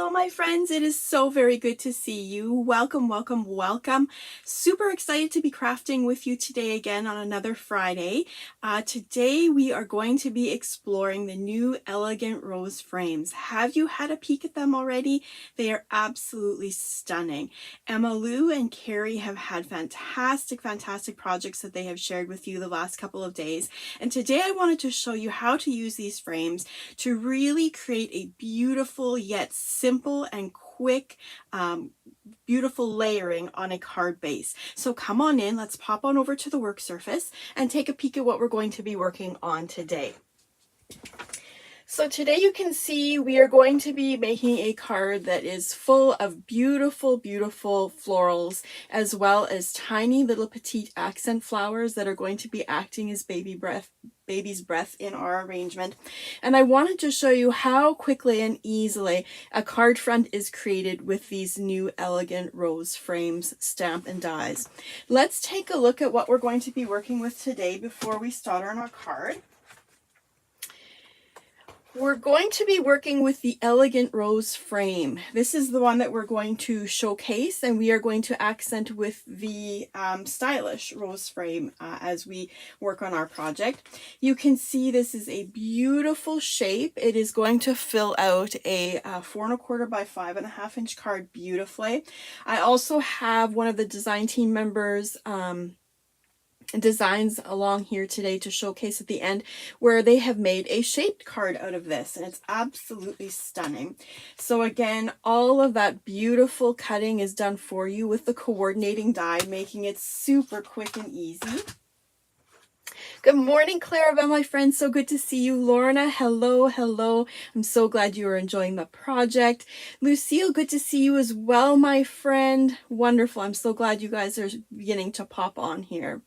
Hello, my friends. It is so very good to see you. Welcome, welcome, welcome. Super excited to be crafting with you today again on another Friday. Today we are going to be exploring the new elegant rose frames. Have you had a peek at them already? They are absolutely stunning. Emma Lou and Carrie have had fantastic projects that they have shared with you the last couple of days. And today I wanted to show you how to use these frames to really create a beautiful yet simple and quick, beautiful layering on a card base. So come on in, let's pop on over to the work surface and take a peek at what we're going to be working on today. So today you can see we are going to be making a card that is full of beautiful florals, as well as tiny little petite accent flowers that are going to be acting as baby's breath in our arrangement. And I wanted to show you how quickly and easily a card front is created with these new elegant rose frames, stamp and dies. Let's take a look at what we're going to be working with today before we start on our card. We're going to be working with the elegant rose frame. This is the one that we're going to showcase, and we are going to accent with the stylish rose frame as we work on our project. You can see this is a beautiful shape. It is going to fill out a 4 1/4 by 5.5 inch card beautifully. I also have one of the design team members designs along here today to showcase at the end, where they have made a shaped card out of this, and it's absolutely stunning. So again, all of that beautiful cutting is done for you with the coordinating die, making it super quick and easy. Good morning, Clarabelle, my friend. So good to see you. Lorna, hello. I'm so glad you are enjoying the project. Lucille, good to see you as well, my friend. Wonderful. I'm so glad you guys are beginning to pop on here.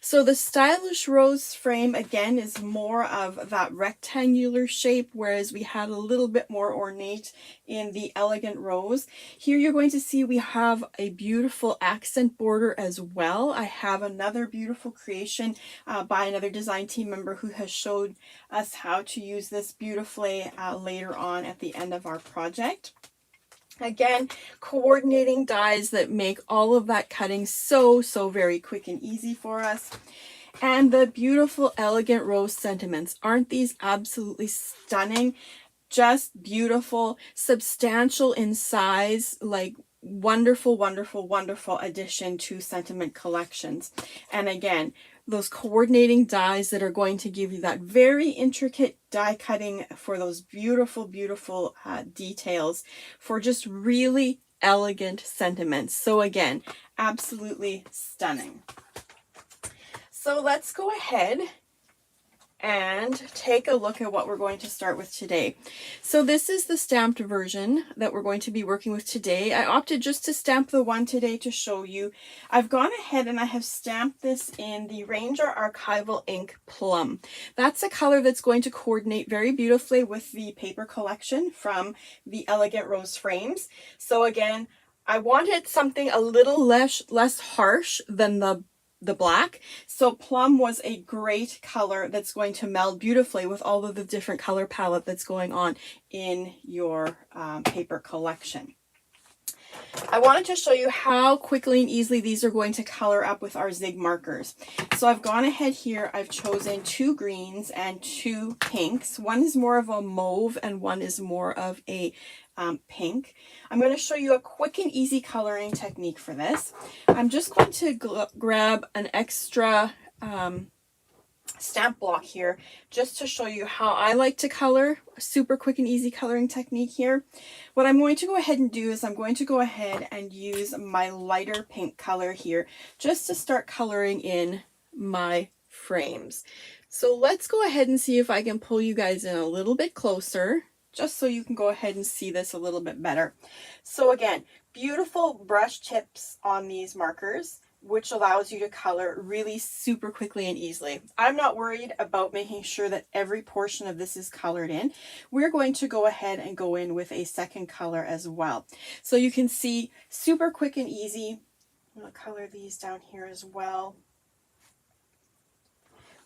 So the stylish rose frame, again, is more of that rectangular shape, whereas we had a little bit more ornate in the elegant rose. Here you're going to see we have a beautiful accent border as well. I have another beautiful creation by another design team member who has showed us how to use this beautifully later on at the end of our project. Again, coordinating dies that make all of that cutting so very quick and easy for us. And the beautiful elegant rose sentiments. Aren't these absolutely stunning? Just beautiful, substantial in size, like wonderful addition to sentiment collections. And again, those coordinating dies that are going to give you that very intricate die cutting for those beautiful details for just really elegant sentiments. So again, absolutely stunning. So let's go ahead and take a look at what we're going to start with today. So this is the stamped version that we're going to be working with today. I opted just to stamp the one today to show you. I've gone ahead and I have stamped this in the Ranger Archival Ink Plum. That's a color that's going to coordinate very beautifully with the paper collection from the Elegant Rose Frames. So again, I wanted something a little less harsh than the black. So plum was a great color that's going to meld beautifully with all of the different color palette that's going on in your paper collection. I wanted to show you how quickly and easily these are going to color up with our zig markers. So I've gone ahead here, I've chosen 2 greens and 2 pinks. One is more of a mauve and one is more of a pink. I'm going to show you a quick and easy coloring technique for this. I'm just going to grab an extra stamp block here just to show you how I like to color. A super quick and easy coloring technique here. What I'm going to go ahead and do is I'm going to go ahead and use my lighter pink color here just to start coloring in my frames. So let's go ahead and see if I can pull you guys in a little bit closer, just so you can go ahead and see this a little bit better. So again, beautiful brush tips on these markers, which allows you to color really super quickly and easily. I'm not worried about making sure that every portion of this is colored in. We're going to go ahead and go in with a second color as well. So you can see super quick and easy. I'm going to color these down here as well.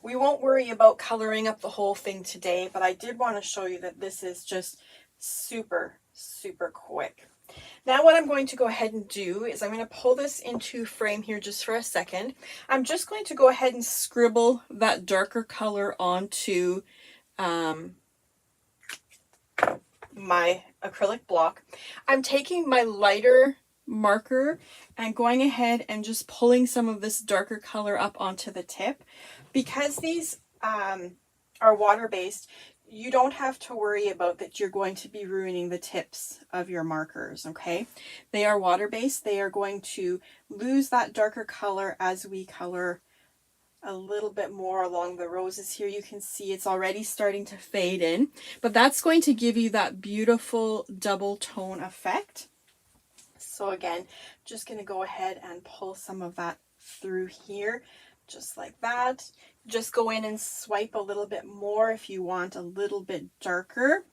We won't worry about coloring up the whole thing today, but I did want to show you that this is just super super quick. Now what I'm going to go ahead and do is I'm going to pull this into frame here just for a second. I'm just going to go ahead and scribble that darker color onto my acrylic block. I'm taking my lighter marker and going ahead and just pulling some of this darker color up onto the tip. Because these are water-based, you don't have to worry about that you're going to be ruining the tips of your markers, okay? They are water-based. They are going to lose that darker color as we color a little bit more along the roses here. You can see it's already starting to fade in, but that's going to give you that beautiful double tone effect. So again, just going to go ahead and pull some of that through here, just like that. Just go in and swipe a little bit more if you want a little bit darker,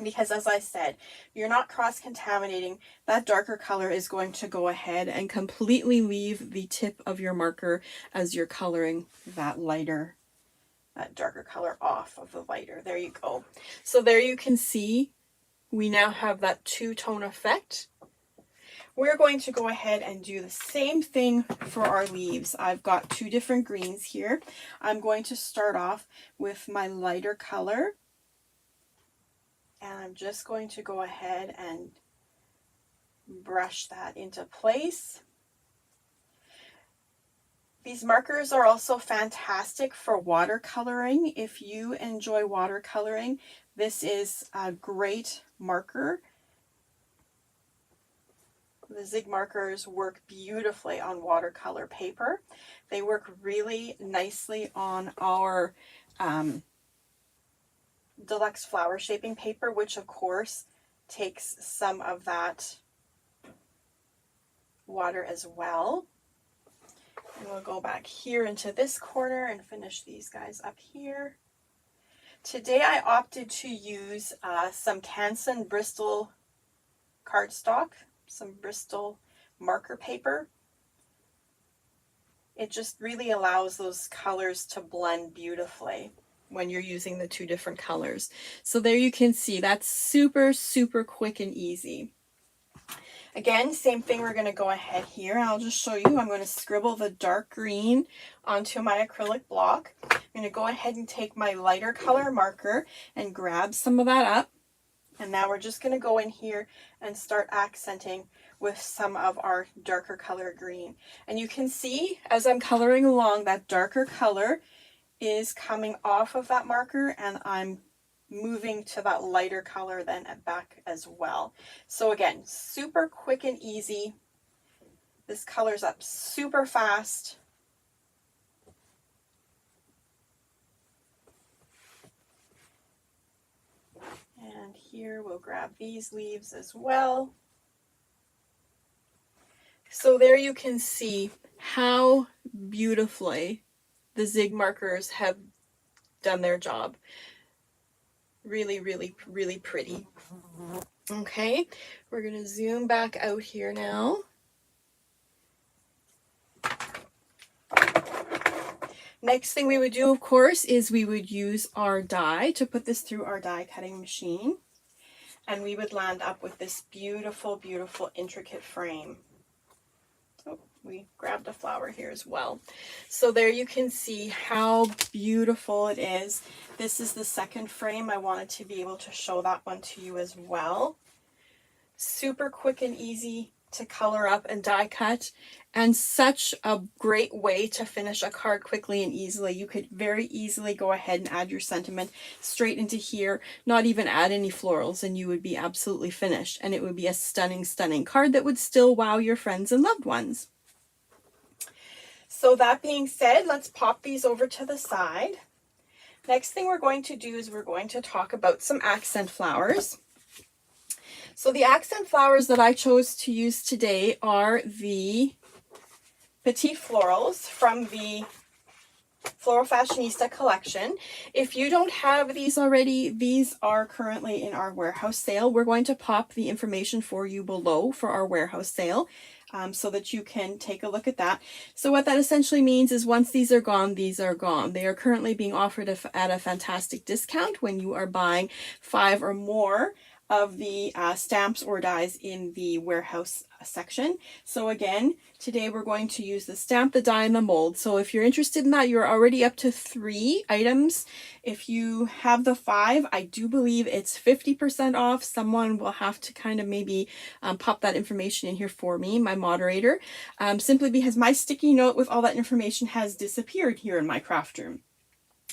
because as I said, you're not cross-contaminating. That darker color is going to go ahead and completely leave the tip of your marker as you're coloring that darker color off of the lighter. There you go. So there you can see we now have that two-tone effect. We're going to go ahead and do the same thing for our leaves. I've got two different greens here. I'm going to start off with my lighter color. And I'm just going to go ahead and brush that into place. These markers are also fantastic for watercoloring. If you enjoy watercoloring, this is a great marker. The Zig markers work beautifully on watercolor paper. They work really nicely on our deluxe flower shaping paper, which of course takes some of that water as well. And we'll go back here into this corner and finish these guys up here. Today I opted to use some Canson Bristol cardstock, some Bristol marker paper. It just really allows those colors to blend beautifully when you're using the two different colors. So there you can see that's super, super quick and easy. Again, same thing, we're going to go ahead here. I'll just show you. I'm going to scribble the dark green onto my acrylic block. I'm going to go ahead and take my lighter color marker and grab some of that up. And now we're just going to go in here and start accenting with some of our darker color green. And you can see as I'm coloring along, that darker color is coming off of that marker, and I'm moving to that lighter color then back as well. So again, super quick and easy. This colors up super fast. And here we'll grab these leaves as well. So there you can see how beautifully the Zig markers have done their job. Really, really, really pretty. Okay, we're going to zoom back out here now. Next thing we would do, of course, is we would use our die to put this through our die cutting machine. And we would land up with this beautiful, beautiful, intricate frame. Oh, we grabbed a flower here as well. So there you can see how beautiful it is. This is the second frame. I wanted to be able to show that one to you as well. Super quick and easy to color up and die cut, and such a great way to finish a card quickly and easily. You could very easily go ahead and add your sentiment straight into here, not even add any florals, and you would be absolutely finished. And it would be a stunning, stunning card that would still wow your friends and loved ones. So that being said, let's pop these over to the side. Next thing we're going to do is we're going to talk about some accent flowers. So the accent flowers that I chose to use today are the petite florals from the Floral Fashionista collection. If you don't have these already, these are currently in our warehouse sale. We're going to pop the information for you below for our warehouse sale, so that you can take a look at that. So what that essentially means is once these are gone, these are gone. They are currently being offered at a fantastic discount when you are buying 5 or more of the stamps or dies in the warehouse section. So again, today we're going to use the stamp, the die, and the mold. So if you're interested in that, you're already up to 3 items. If you have the 5, I do believe it's 50% off. Someone will have to kind of maybe pop that information in here for me, my moderator, simply because my sticky note with all that information has disappeared here in my craft room.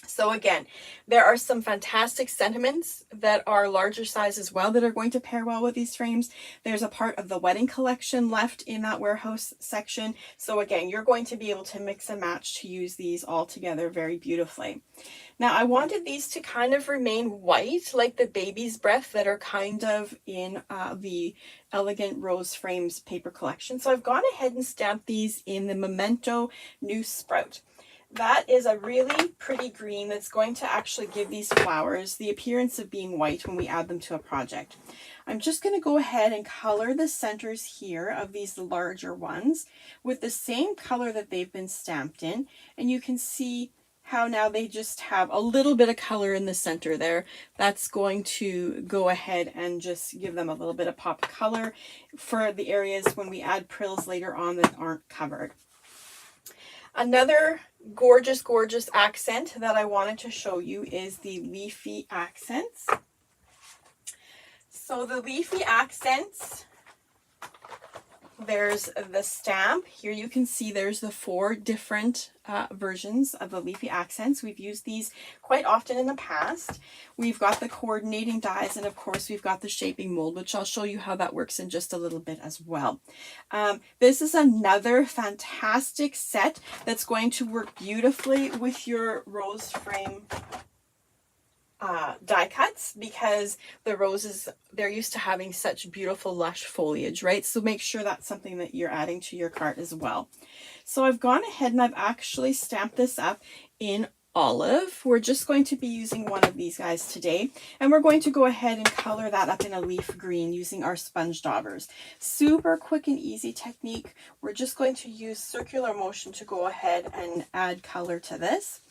So again, there are some fantastic sentiments that are larger size as well that are going to pair well with these frames. There's a part of the wedding collection left in that warehouse section. So again, you're going to be able to mix and match to use these all together very beautifully. Now I wanted these to kind of remain white, like the baby's breath that are kind of in the Elegant Rose Frames paper collection. So I've gone ahead and stamped these in the Memento New Sprout. That is a really pretty green that's going to actually give these flowers the appearance of being white when we add them to a project. I'm just going to go ahead and color the centers here of these larger ones with the same color that they've been stamped in, and you can see how now they just have a little bit of color in the center there. That's going to go ahead and just give them a little bit of pop color for the areas when we add prills later on that aren't covered. Another gorgeous, gorgeous accent that I wanted to show you is the Leafy Accents. So the Leafy Accents, there's the stamp. Here you can see there's the 4 different versions of the Leafy Accents. We've used these quite often in the past. We've got the coordinating dies, and of course we've got the shaping mold, which I'll show you how that works in just a little bit as well. This is another fantastic set that's going to work beautifully with your rose frame die cuts, because the roses, they're used to having such beautiful lush foliage, right? So make sure that's something that you're adding to your cart as well. So I've gone ahead and I've actually stamped this up in olive. We're just going to be using one of these guys today, and we're going to go ahead and color that up in a leaf green using our sponge daubers. Super quick and easy technique. We're just going to use circular motion to go ahead and add color to this.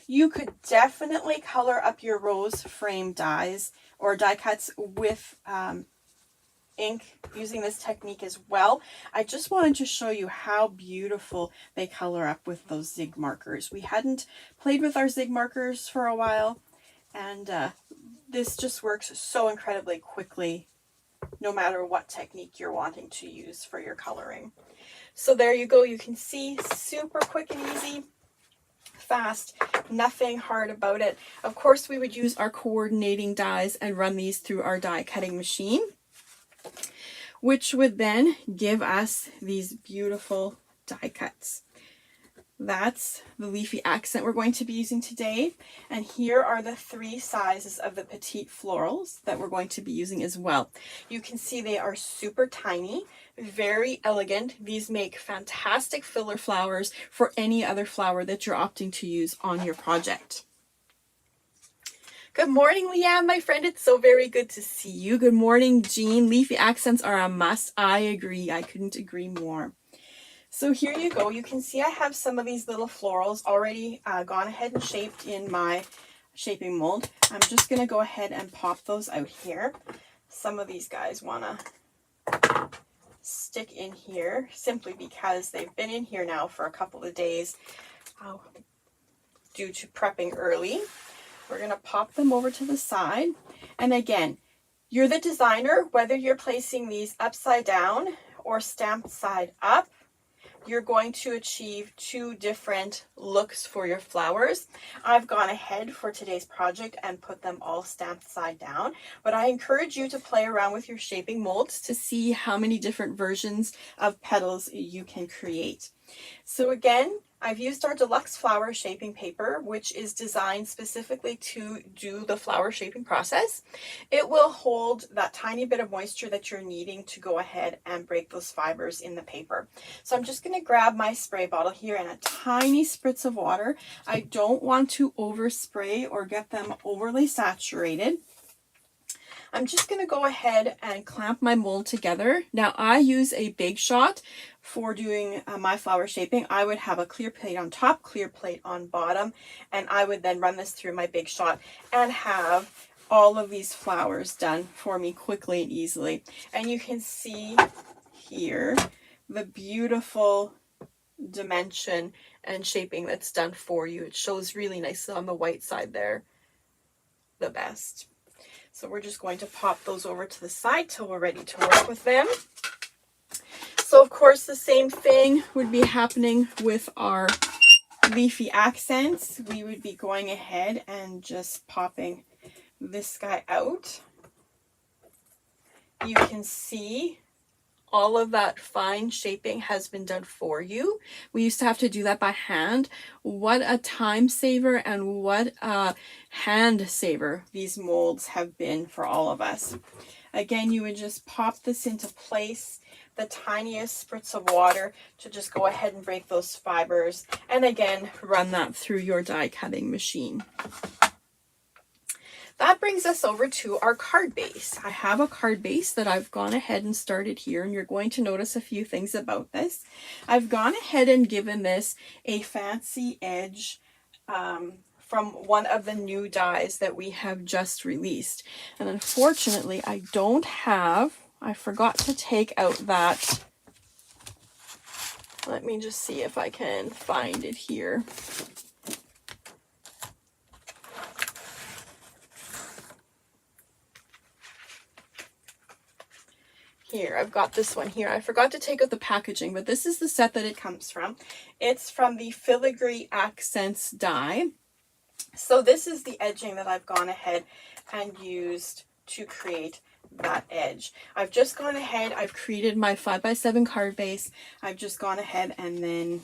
You could definitely color up your rose frame dies or die cuts with ink using this technique as well. I just wanted to show you how beautiful they color up with those zig markers. We hadn't played with our zig markers for a while, and this just works so incredibly quickly no matter what technique you're wanting to use for your coloring. So there you go. You can see, super quick and easy, fast, nothing hard about it. Of course, we would use our coordinating dies and run these through our die cutting machine, which would then give us these beautiful die cuts. That's the Leafy Accent we're going to be using today. And here are the 3 sizes of the petite florals that we're going to be using as well. You can see they are super tiny, very elegant. These make fantastic filler flowers for any other flower that you're opting to use on your project. Good morning, Leanne, my friend. It's so very good to see you. Good morning, Jean. Leafy Accents are a must. I agree. I couldn't agree more. So here you go. You can see I have some of these little florals already gone ahead and shaped in my shaping mold. I'm just going to go ahead and pop those out here. Some of these guys want to stick in here simply because they've been in here now for a couple of days due to prepping early. We're going to pop them over to the side. And again, you're the designer, whether you're placing these upside down or stamped side up, you're going to achieve 2 different looks for your flowers. I've gone ahead for today's project and put them all stamped side down, but I encourage you to play around with your shaping molds to see how many different versions of petals you can create. So again, I've used our deluxe flower shaping paper, which is designed specifically to do the flower shaping process. It will hold that tiny bit of moisture that you're needing to go ahead and break those fibers in the paper. So I'm just going to grab my spray bottle here and a tiny spritz of water. I don't want to overspray or get them overly saturated. I'm just going to go ahead and clamp my mold together. Now I use a big shot for doing my flower shaping. I would have a clear plate on top, clear plate on bottom, and I would then run this through my big shot and have all of these flowers done for me quickly and easily. And you can see here the beautiful dimension and shaping that's done for you. It shows really nicely on the white side there, the best. So we're just going to pop those over to the side till we're ready to work with them. So of course the same thing would be happening with our Leafy Accents. We would be going ahead and just popping this guy out. You can see all of that fine shaping has been done for you. We used to have to do that by hand. What a time saver and what a hand saver these molds have been for all of us. Again, you would just pop this into place, the tiniest spritz of water to just go ahead and break those fibers, and again run that through your die cutting machine. That brings us over to our card base. I have a card base that I've gone ahead and started here, and you're going to notice a few things about this. I've gone ahead and given this a fancy edge from one of the new dies that we have just released. And unfortunately, I forgot to take out that. Let me just see if I can find it here. Here, I've got this one here. I forgot to take out the packaging, but this is the set that it comes from. It's from the Leafy Accents die. So this is the edging that I've gone ahead and used to create that edge. I've just gone ahead, I've created my 5x7 card base. I've just gone ahead and then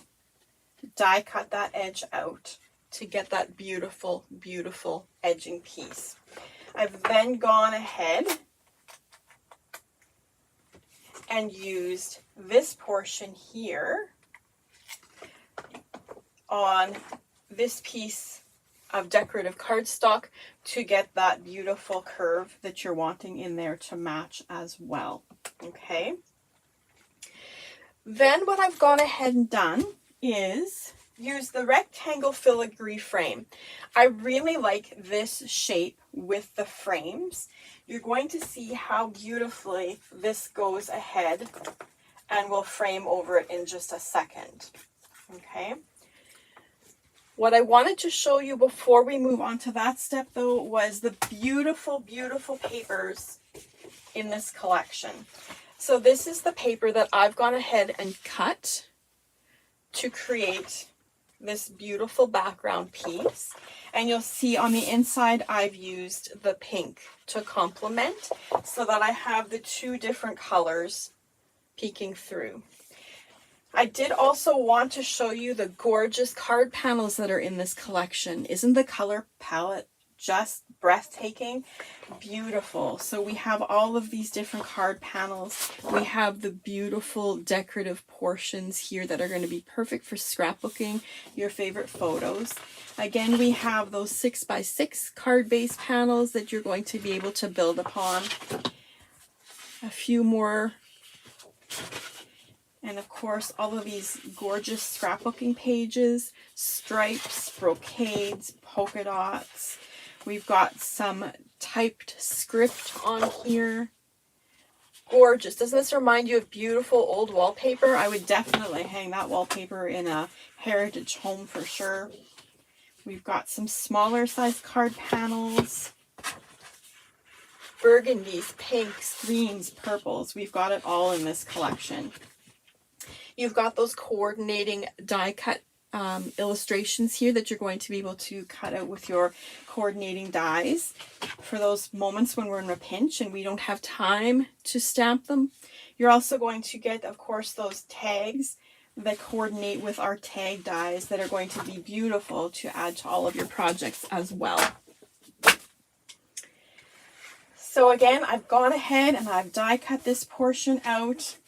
die cut that edge out to get that beautiful, beautiful edging piece. I've then gone ahead and used this portion here on this piece of decorative cardstock to get that beautiful curve that you're wanting in there to match as well. Okay. Then what I've gone ahead and done is use the rectangle filigree frame. I really like this shape with the frames. You're going to see how beautifully this goes ahead, and we'll frame over it in just a second. Okay. What I wanted to show you before we move on to that step though was the beautiful, beautiful papers in this collection. So this is the paper that I've gone ahead and cut to create this beautiful background piece. And you'll see on the inside I've used the pink to complement so that I have the two different colors peeking through. I did also want to show you the gorgeous card panels that are in this collection. Isn't the color palette just breathtaking? Beautiful. So we have all of these different card panels. We have the beautiful decorative portions here that are going to be perfect for scrapbooking your favorite photos. Again, we have those 6x6 card base panels that you're going to be able to build upon. A few more. And of course, all of these gorgeous scrapbooking pages, stripes, brocades, polka dots. We've got some typed script on here. Gorgeous. Doesn't this remind you of beautiful old wallpaper? I would definitely hang that wallpaper in a heritage home for sure. We've got some smaller size card panels. Burgundies, pinks, greens, purples. We've got it all in this collection. You've got those coordinating die cut illustrations here that you're going to be able to cut out with your coordinating dies for those moments when we're in a pinch and we don't have time to stamp them. You're also going to get, of course, those tags that coordinate with our tag dies that are going to be beautiful to add to all of your projects as well. So again, I've gone ahead and I've die cut this portion out.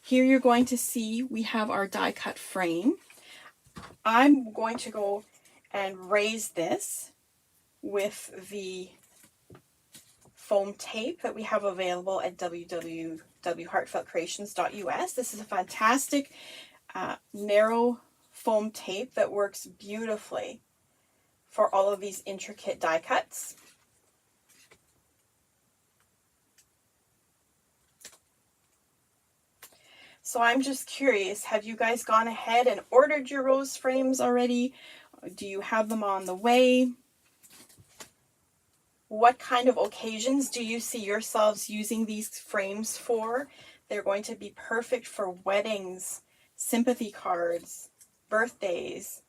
Here you're going to see we have our die cut frame. I'm going to go and raise this with the foam tape that we have available at www.heartfeltcreations.us. This is a fantastic narrow foam tape that works beautifully for all of these intricate die cuts. So I'm just curious, have you guys gone ahead and ordered your rose frames already? Do you have them on the way? What kind of occasions do you see yourselves using these frames for? They're going to be perfect for weddings, sympathy cards, birthdays.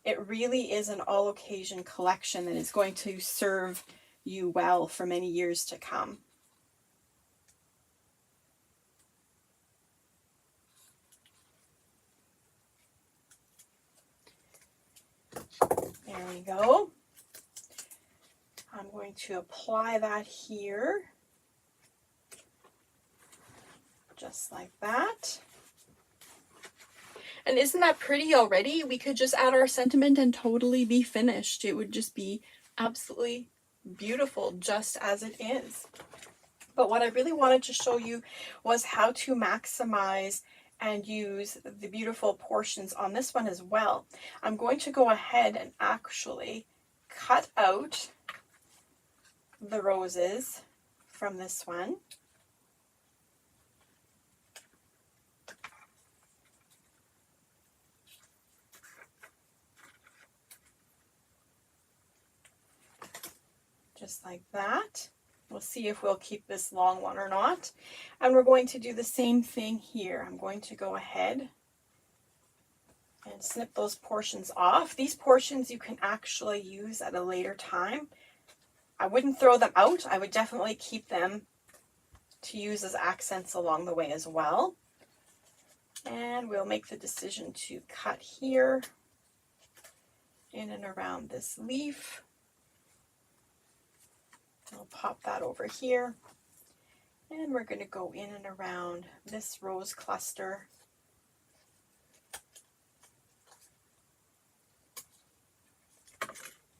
It really is an all occasion collection that is going to serve you well for many years to come. There we go. I'm going to apply that here, just like that. And isn't that pretty already? We could just add our sentiment and totally be finished. It would just be absolutely beautiful just as it is. But what I really wanted to show you was how to maximize and use the beautiful portions on this one as well. I'm going to go ahead and actually cut out the roses from this one. Just like that. We'll see if we'll keep this long one or not. And we're going to do the same thing here. I'm going to go ahead and snip those portions off. These portions you can actually use at a later time. I wouldn't throw them out. I would definitely keep them to use as accents along the way as well. And we'll make the decision to cut here in and around this leaf. I'll pop that over here, and we're going to go in and around this rose cluster.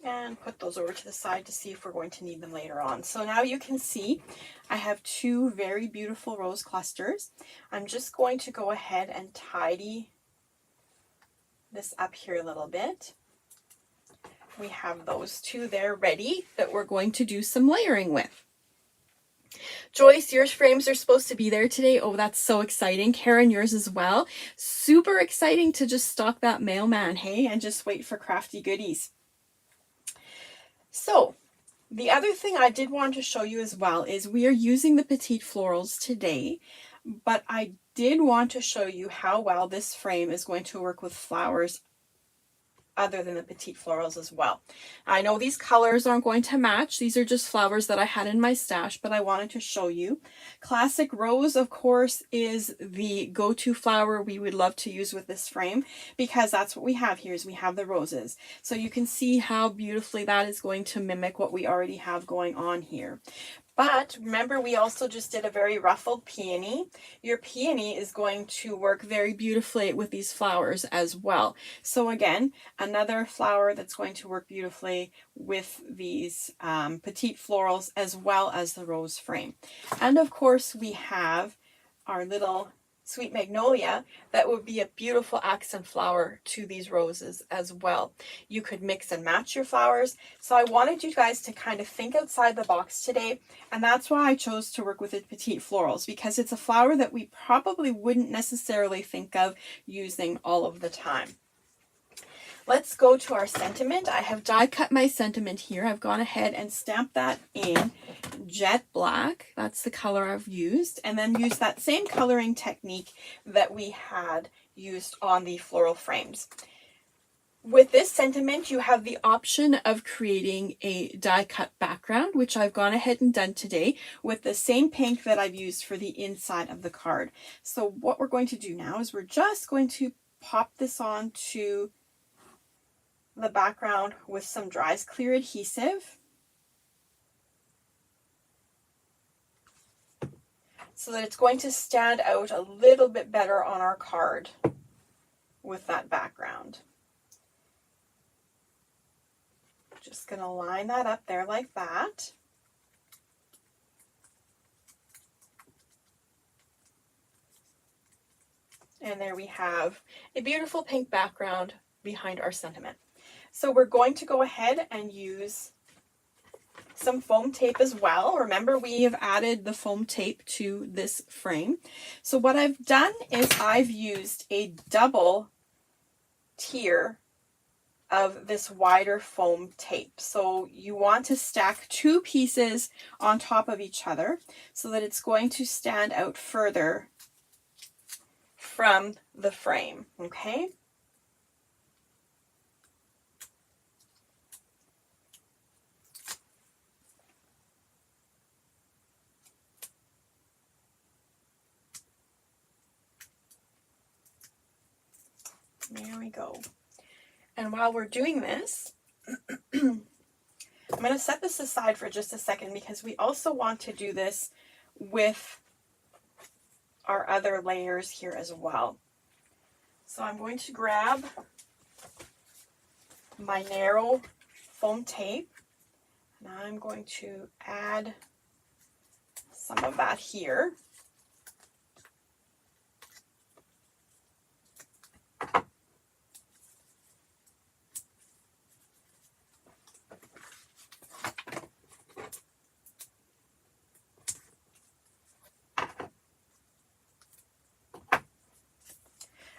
And put those over to the side to see if we're going to need them later on. So now you can see I have two very beautiful rose clusters. I'm just going to go ahead and tidy this up here a little bit. We have those two there ready that we're going to do some layering with. Joyce, your frames are supposed to be there today. Oh, that's so exciting. Karen, yours as well. Super exciting to just stalk that mailman, hey, and just wait for crafty goodies. So the other thing I did want to show you as well is we are using the petite florals today, but I did want to show you how well this frame is going to work with flowers other than the petite florals as well. I know these colors aren't going to match. These are just flowers that I had in my stash, but I wanted to show you. Classic rose, of course, is the go-to flower we would love to use with this frame, because that's what we have here is we have the roses. So you can see how beautifully that is going to mimic what we already have going on here. But remember, we also just did a very ruffled peony. Your peony is going to work very beautifully with these flowers as well. So again, another flower that's going to work beautifully with these petite florals as well as the rose frame. And of course, we have our little sweet magnolia that would be a beautiful accent flower to these roses as well. You could mix and match your flowers. So I wanted you guys to kind of think outside the box today, and that's why I chose to work with the petite florals, because it's a flower that we probably wouldn't necessarily think of using all of the time. Let's go to our sentiment. I have die cut my sentiment here. I've gone ahead and stamped that in jet black. That's the color I've used. And then used that same coloring technique that we had used on the floral frames. With this sentiment, you have the option of creating a die cut background, which I've gone ahead and done today with the same pink that I've used for the inside of the card. So what we're going to do now is we're just going to pop this on to the background with some dries clear adhesive so that it's going to stand out a little bit better on our card with that background. Just going to line that up there like that. And there we have a beautiful pink background behind our sentiment. So we're going to go ahead and use some foam tape as well. Remember, we have added the foam tape to this frame. So what I've done is I've used a double tier of this wider foam tape. So you want to stack 2 pieces on top of each other so that it's going to stand out further from the frame, okay? There we go. And while we're doing this, I'm going to set this aside for just a second because we also want to do this with our other layers here as well. So I'm going to grab my narrow foam tape and I'm going to add some of that here.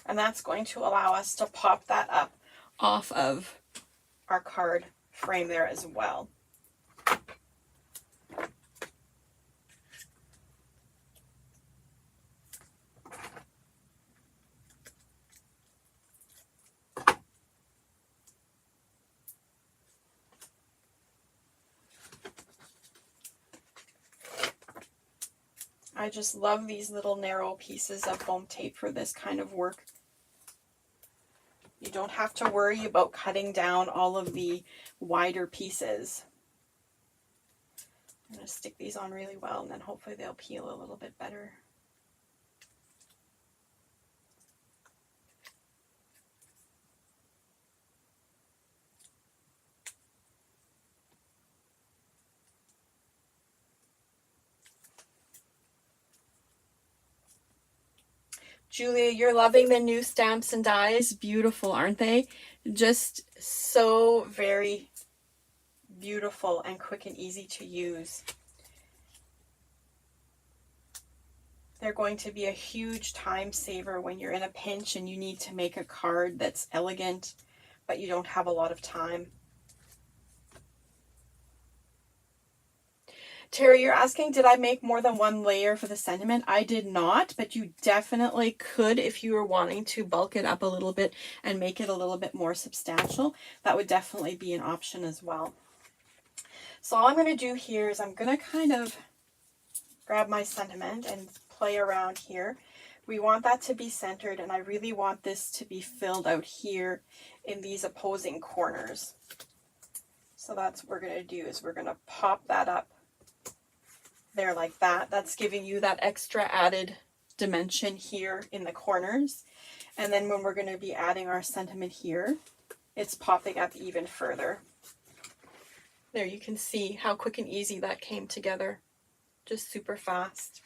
And that's going to allow us to pop that up off of our card frame there as well. I just love these little narrow pieces of foam tape for this kind of work. You don't have to worry about cutting down all of the wider pieces. I'm going to stick these on really well and then hopefully they'll peel a little bit better. Julia, you're loving the new stamps and dies. Beautiful, aren't they? Just so very beautiful and quick and easy to use. They're going to be a huge time saver when you're in a pinch and you need to make a card that's elegant, but you don't have a lot of time. Terry, you're asking, did I make more than 1 layer for the sentiment? I did not, but you definitely could if you were wanting to bulk it up a little bit and make it a little bit more substantial. That would definitely be an option as well. So all I'm going to do here is I'm going to kind of grab my sentiment and play around here. We want that to be centered, and I really want this to be filled out here in these opposing corners. So that's what we're going to do, is we're going to pop that up there like that. That's giving you that extra added dimension here in the corners. And then when we're going to be adding our sentiment here, it's popping up even further. There, you can see how quick and easy that came together. Just super fast.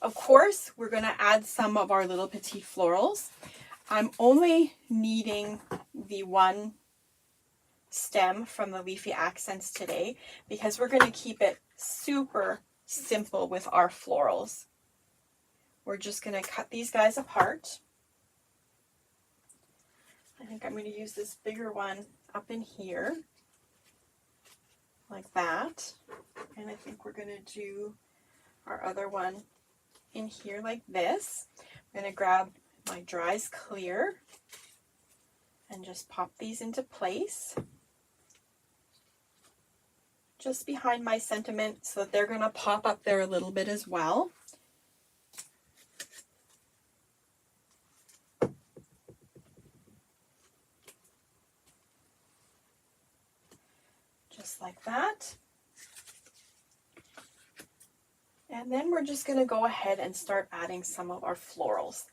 Of course, we're going to add some of our little petite florals. I'm only needing the 1 stem from the Leafy Accents today because we're going to keep it super simple with our florals. We're just going to cut these guys apart. I think I'm going to use this bigger one up in here like that, and I think we're going to do our other one in here like this. I'm going to grab my Dries Clear and just pop these into place just behind my sentiment so that they're going to pop up there a little bit as well. Just like that. And then we're just going to go ahead and start adding some of our florals.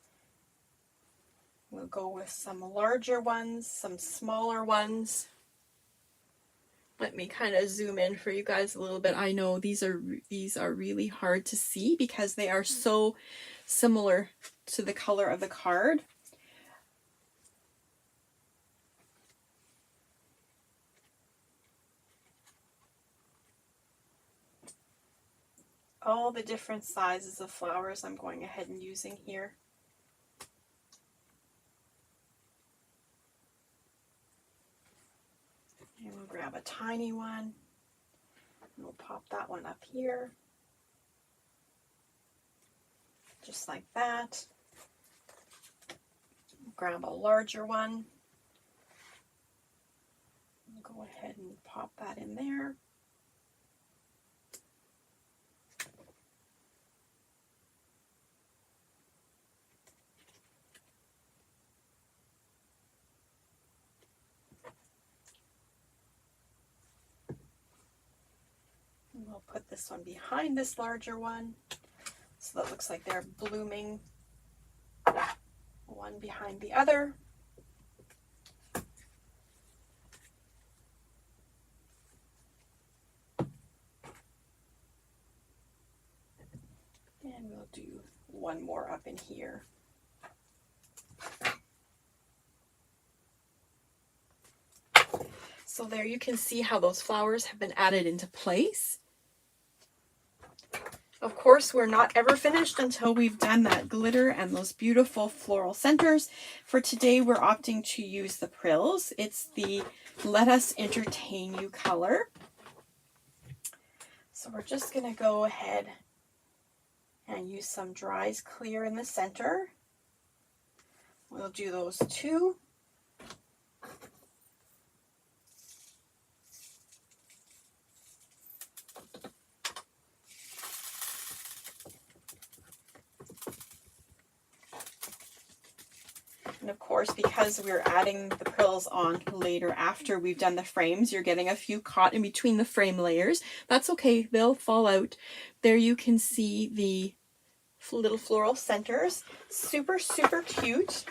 We'll go with some larger ones, some smaller ones. Let me kind of zoom in for you guys a little bit. I know these are really hard to see because they are so similar to the color of the card. all the different sizes of flowers I'm going ahead and using here. And we'll grab a tiny one, and we'll pop that one up here, just like that. Grab a larger one. Go ahead and pop that in there. And we'll put this one behind this larger one, so that looks like they're blooming one behind the other. And we'll do one more up in here. So there you can see how those flowers have been added into place. Of course, we're not ever finished until we've done that glitter and those beautiful floral centers. For today, we're opting to use the Prills. It's the Let Us Entertain You color. So we're just going to go ahead and use some Dries Clear in the center. We'll do those two. And of course, because we're adding the Prills on later after we've done the frames, you're getting a few caught in between the frame layers. That's okay, they'll fall out. There you can see the little floral centers. Super, super cute.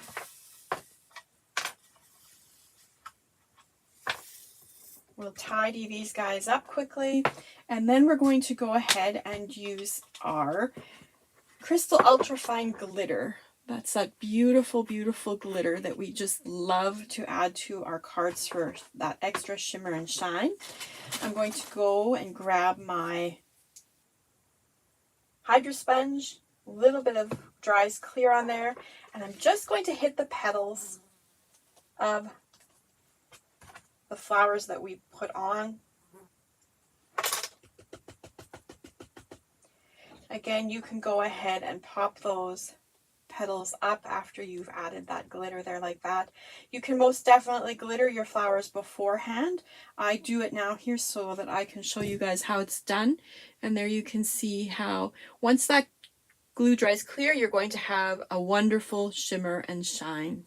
We'll tidy these guys up quickly, and then we're going to go ahead and use our Crystal Ultrafine Glitter. That's that beautiful, beautiful glitter that we just love to add to our cards for that extra shimmer and shine. I'm going to go and grab my Hydro Sponge, a little bit of Dries Clear on there, and I'm just going to hit the petals of the flowers that we put on. Again, you can go ahead and pop those petals up after you've added that glitter there like that. You can most definitely glitter your flowers beforehand. I do it now here so that I can show you guys how it's done. And there you can see how once that glue dries clear, you're going to have a wonderful shimmer and shine.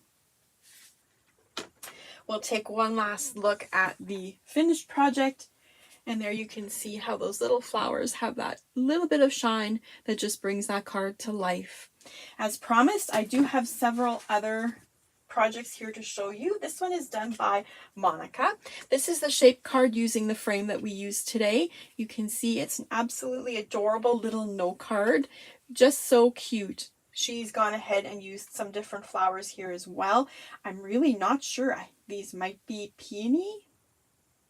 We'll take one last look at the finished project, and there you can see how those little flowers have that little bit of shine that just brings that card to life. As promised, I do have several other projects here to show you. This one is done by Monica. This is the shape card using the frame that we used today. You can see it's an absolutely adorable little note card, just so cute. She's gone ahead and used some different flowers here as well. I'm really not sure. These might be peony.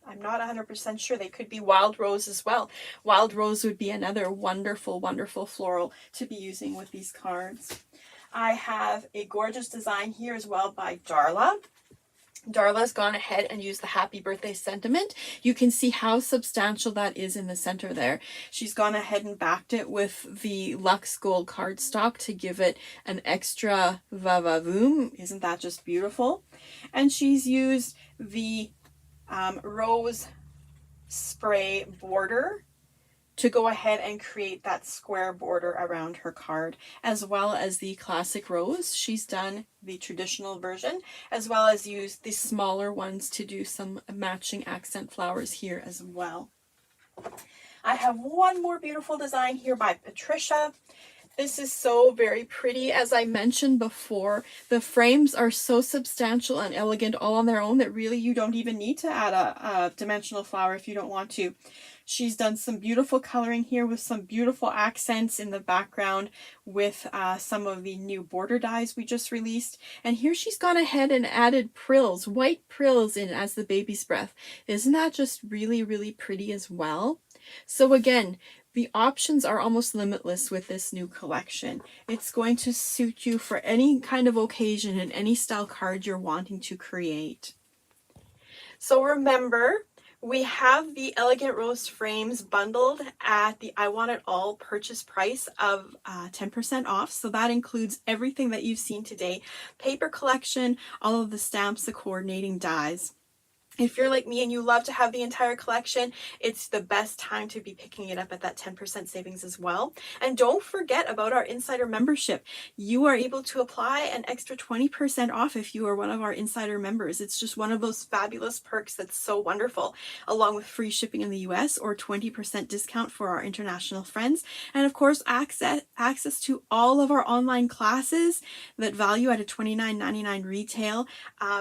I'm not 100% sure. They could be wild rose as well. Wild rose would be another wonderful, wonderful floral to be using with these cards. I have a gorgeous design here as well by Darla. Darla's gone ahead and used the happy birthday sentiment. You can see how substantial that is in the center there. She's gone ahead and backed it with the Luxe Gold cardstock to give it an extra va-va-voom. Isn't that just beautiful? And she's used the rose spray border to go ahead and create that square border around her card, as well as the classic rose. She's done the traditional version, as well as used the smaller ones to do some matching accent flowers here as well. I have one more beautiful design here by Patricia. This is so very pretty. As I mentioned before, the frames are so substantial and elegant all on their own that really you don't even need to add a dimensional flower if you don't want to. She's done some beautiful coloring here with some beautiful accents in the background with some of the new border dies we just released. And here she's gone ahead and added Prills, white Prills in as the baby's breath. Isn't that just really, really pretty as well? So again, The options are almost limitless with this new collection. It's going to suit you for any kind of occasion and any style card you're wanting to create. So remember, we have the Elegant Rose frames bundled at the I Want It All purchase price of 10% off. So that includes everything that you've seen today, paper collection, all of the stamps, the coordinating dies. If you're like me and you love to have the entire collection, it's the best time to be picking it up at that 10% savings as well. And don't forget about our insider membership. You are able to apply an extra 20% off if you are one of our insider members. It's just one of those fabulous perks that's so wonderful, along with free shipping in the US or 20% discount for our international friends. And of course, access to all of our online classes that value at a $29.99 retail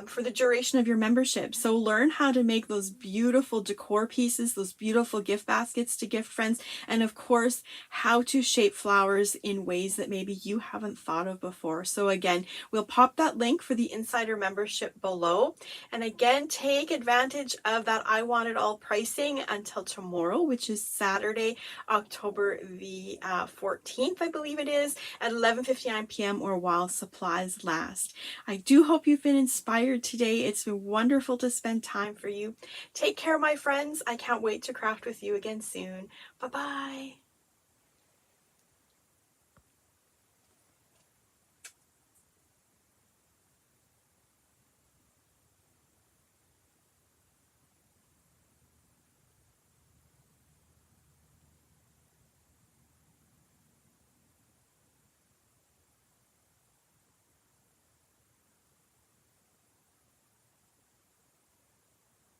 for the duration of your membership. So learn how to make those beautiful decor pieces, those beautiful gift baskets to gift friends, and of course, how to shape flowers in ways that maybe you haven't thought of before. So again, we'll pop that link for the insider membership below. And again, take advantage of that I Want It All pricing until tomorrow, which is Saturday, October the 14th, I believe it is, at 11:59 p.m. or while supplies last. I do hope you've been inspired today. It's been wonderful to spend time for you. Take care, my friends. I can't wait to craft with you again soon. Bye-bye.